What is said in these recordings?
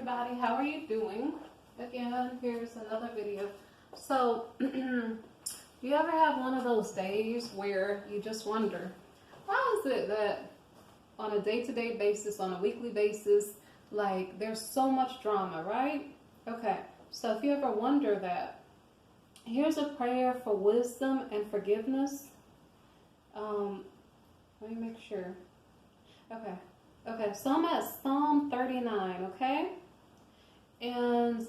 everybody, how are you doing? Again, here's another video. So, you ever have one of those days where you just wonder, why is it that on a day-to-day basis, on a weekly basis, like there's so much drama, right? Okay, so if you ever wonder that, here's a prayer for wisdom and forgiveness. Let me make sure. Okay, so I'm at Psalm 39, okay? And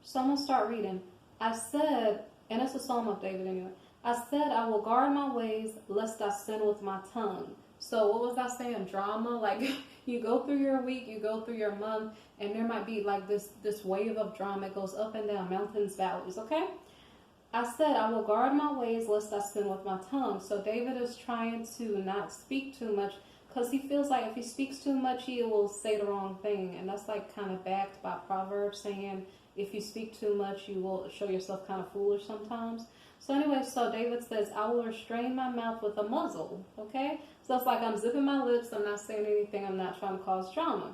so I'm going to start reading. I said, and it's a Psalm of David anyway. I said, I will guard my ways lest I sin with my tongue. So what was I saying? Drama? Like you go through your week, you go through your month, and there might be like this wave of drama. It goes up and down, mountains, valleys, okay? I said, I will guard my ways lest I sin with my tongue. So David is trying to not speak too much because he feels like if he speaks too much, he will say the wrong thing. And that's like kind of backed by Proverbs saying, if you speak too much, you will show yourself kind of foolish sometimes. So anyway, so David says, I will restrain my mouth with a muzzle, okay? So it's like I'm zipping my lips, I'm not saying anything, I'm not trying to cause drama.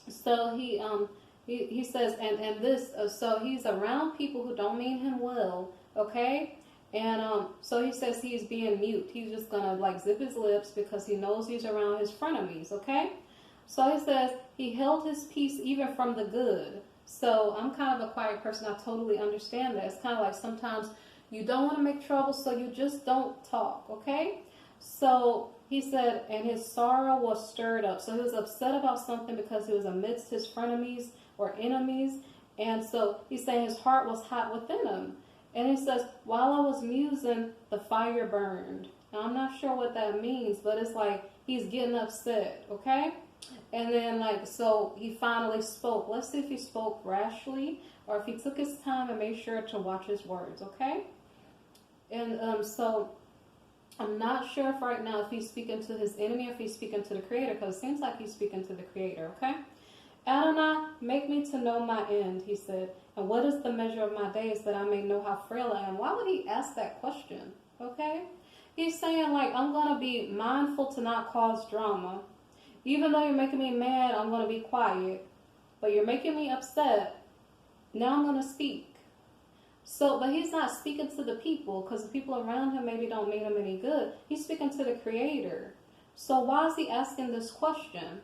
So he says, and this, so he's around people who don't mean him well, okay? And so he says he's being mute. He's just going to like zip his lips because he knows he's around his frenemies, okay? So he says he held his peace even from the good. So I'm kind of a quiet person. I totally understand that. It's kind of like sometimes you don't want to make trouble, so you just don't talk, okay? So he said, and his sorrow was stirred up. So he was upset about something because he was amidst his frenemies or enemies. And so he's saying his heart was hot within him. And he says, while I was musing, the fire burned. Now, I'm not sure what that means, but it's like he's getting upset, okay? And then, like, so he finally spoke. Let's see if he spoke rashly or if he took his time and made sure to watch his words, okay? And so I'm not sure if right now if he's speaking to his enemy or if he's speaking to the Creator, because it seems like he's speaking to the Creator, okay? Adonai, make me to know my end, he said, and what is the measure of my days that I may know how frail I am? Why would he ask that question, okay? He's saying, like, I'm going to be mindful to not cause drama. Even though you're making me mad, I'm going to be quiet. But you're making me upset. Now I'm going to speak. So, but he's not speaking to the people because the people around him maybe don't mean him any good. He's speaking to the Creator. So why is he asking this question?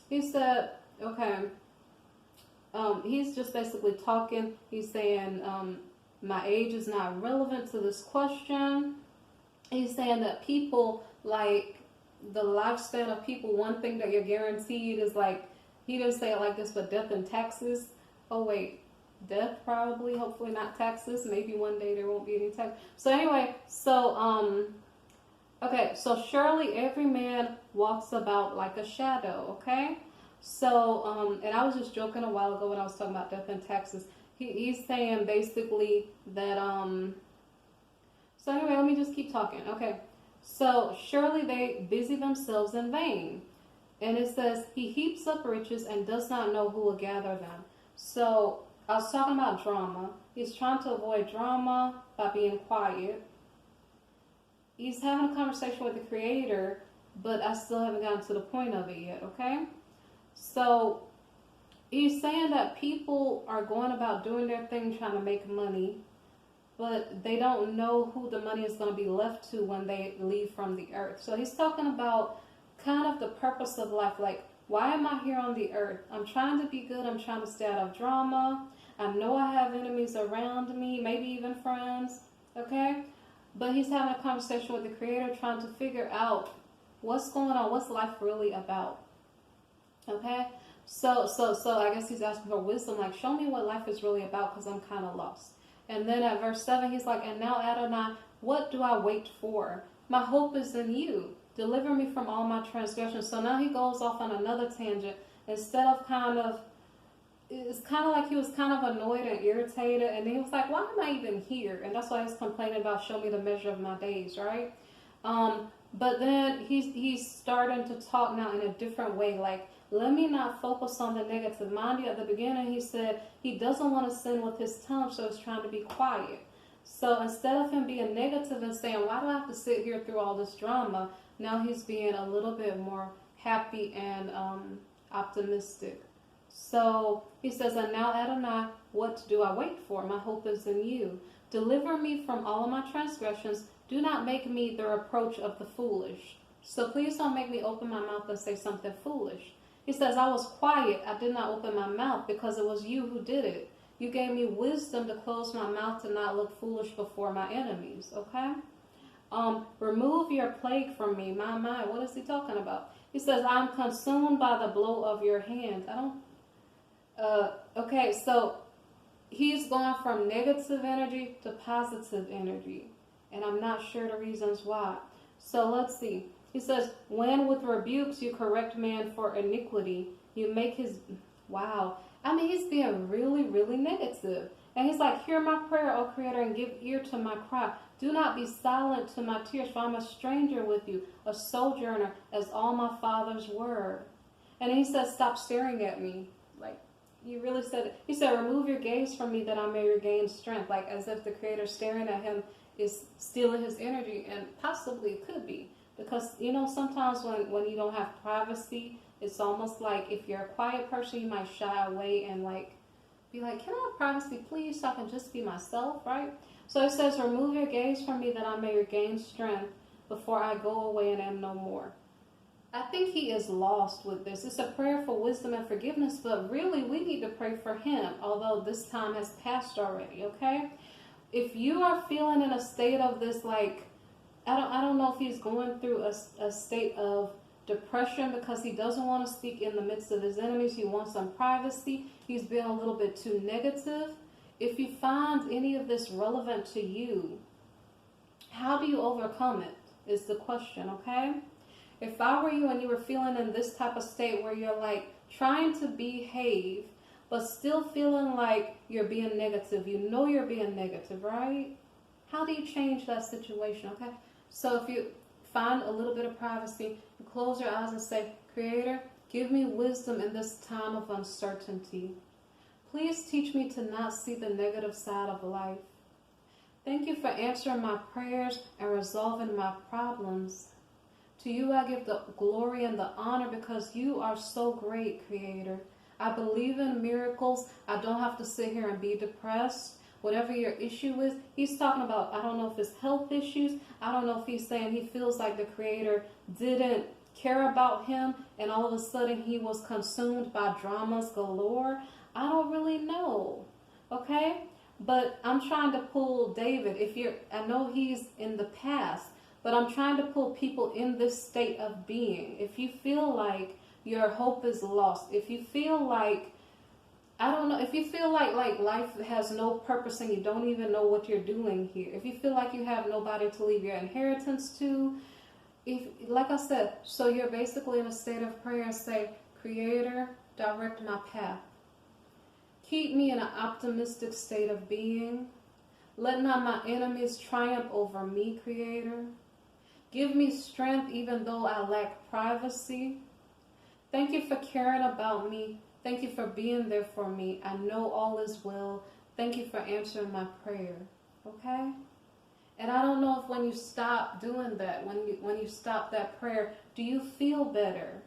He said, okay, he's just basically talking. He's saying, my age is not relevant to this question. He's saying that people, like, the lifespan of people, one thing that you're guaranteed is like, he didn't say it like this, but death and taxes. Oh wait, death probably, hopefully not taxes. Maybe one day there won't be any tax. So anyway, so okay, so surely every man walks about like a shadow, okay? So and I was just joking a while ago when I was talking about death and taxes. He's saying basically that so anyway, let me just keep talking. Okay. So surely they busy themselves in vain. And it says, he heaps up riches and does not know who will gather them. So I was talking about drama. He's trying to avoid drama by being quiet. He's having a conversation with the Creator, but I still haven't gotten to the point of it yet, okay? So he's saying that people are going about doing their thing, trying to make money, but they don't know who the money is going to be left to when they leave from the earth. So he's talking about kind of the purpose of life. Like, why am I here on the earth? I'm trying to be good. I'm trying to stay out of drama. I know I have enemies around me, maybe even friends, okay? But he's having a conversation with the Creator, trying to figure out what's going on, what's life really about, okay? So I guess he's asking for wisdom, like, show me what life is really about because I'm kind of lost. And then at verse 7, he's like, and now Adonai, what do I wait for? My hope is in you. Deliver me from all my transgressions. So now he goes off on another tangent. Instead of it's kind of like he was kind of annoyed and irritated. And then he was like, why am I even here? And that's why he's complaining about show me the measure of my days, right? But then he's starting to talk now in a different way. Like, let me not focus on the negative. Mind you, at the beginning he said he doesn't want to sin with his tongue, so he's trying to be quiet. So instead of him being negative and saying, why do I have to sit here through all this drama? Now he's being a little bit more happy and optimistic. So he says, and now Adonai, what do I wait for? My hope is in you. Deliver me from all of my transgressions. Do not make me the reproach of the foolish. So please don't make me open my mouth and say something foolish. He says, I was quiet. I did not open my mouth because it was you who did it. You gave me wisdom to close my mouth to not look foolish before my enemies. Okay? Remove your plague from me. My, what is he talking about? He says, I'm consumed by the blow of your hand. Okay, so he's going from negative energy to positive energy. And I'm not sure the reasons why. So let's see. He says, when with rebukes you correct man for iniquity, you make his... Wow. I mean, he's being really, really negative. And he's like, hear my prayer, O Creator, and give ear to my cry. Do not be silent to my tears, for I'm a stranger with you, a sojourner, as all my fathers were. And he says, stop staring at me. Like, you really said it. He said, remove your gaze from me that I may regain strength. Like, as if the Creator staring at him is stealing his energy, and possibly it could be. Because, you know, sometimes when you don't have privacy, it's almost like if you're a quiet person, you might shy away and like, be like, can I have privacy, please, so I can just be myself, right? So it says, remove your gaze from me that I may regain strength before I go away and am no more. I think he is lost with this. It's a prayer for wisdom and forgiveness, but really we need to pray for him, although this time has passed already, okay? If you are feeling in a state of this, like, I don't know if he's going through a state of depression because he doesn't want to speak in the midst of his enemies. He wants some privacy. He's been a little bit too negative. If you find any of this relevant to you, how do you overcome it is the question, okay? If I were you and you were feeling in this type of state where you're like trying to behave, but still feeling like you're being negative, you know you're being negative, right? How do you change that situation, okay? So if you find a little bit of privacy, you close your eyes and say, Creator, give me wisdom in this time of uncertainty. Please teach me to not see the negative side of life. Thank you for answering my prayers and resolving my problems. To you I give the glory and the honor because you are so great, Creator. I believe in miracles. I don't have to sit here and be depressed. Whatever your issue is, he's talking about, I don't know if it's health issues. I don't know if he's saying he feels like the Creator didn't care about him and all of a sudden he was consumed by dramas galore. I don't really know, okay? But I'm trying to pull David. I know he's in the past, but I'm trying to pull people in this state of being. If you feel like your hope is lost, if you feel like, I don't know, if you feel like life has no purpose and you don't even know what you're doing here, if you feel like you have nobody to leave your inheritance to, like I said, so you're basically in a state of prayer and say, Creator, direct my path. Keep me in an optimistic state of being. Let not my enemies triumph over me, Creator. Give me strength even though I lack privacy. Thank you for caring about me. Thank you for being there for me. I know all is well. Thank you for answering my prayer. Okay? And I don't know if when you stop doing that, when you stop that prayer, do you feel better?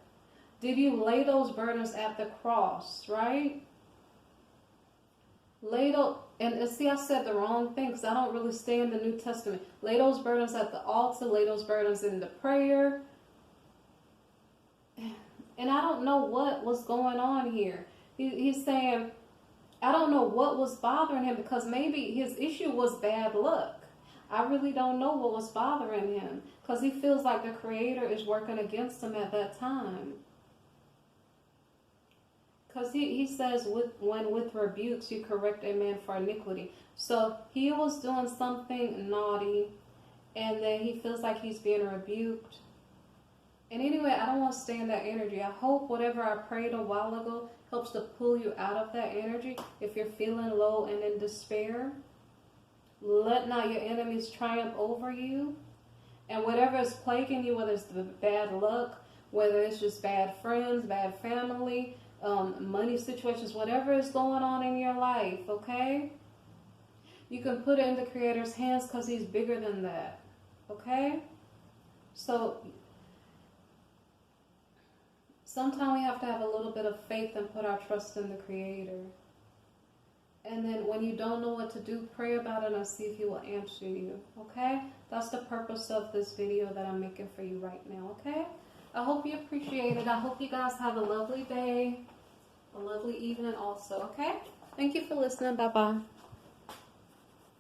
Did you lay those burdens at the cross, right? And see, I said the wrong thing because I don't really stay in the New Testament. Lay those burdens at the altar, lay those burdens in the prayer. And I don't know what was going on here. He's saying, I don't know what was bothering him because maybe his issue was bad luck. I really don't know what was bothering him because he feels like the Creator is working against him at that time. Because he says, when with rebukes you correct a man for iniquity. So he was doing something naughty and then he feels like he's being rebuked. And anyway, I don't want to stay in that energy. I hope whatever I prayed a while ago helps to pull you out of that energy. If you're feeling low and in despair, let not your enemies triumph over you. And whatever is plaguing you, whether it's the bad luck, whether it's just bad friends, bad family, money situations, whatever is going on in your life, okay? You can put it in the Creator's hands because he's bigger than that, okay? So sometimes we have to have a little bit of faith faith and put our trust in the Creator. And then when you don't know what to do, pray about it and see if He will answer you. Okay? That's the purpose of this video that I'm making for you right now. Okay? I hope you appreciate it. I hope you guys have a lovely day, a lovely evening also. Okay? Thank you for listening. Bye-bye.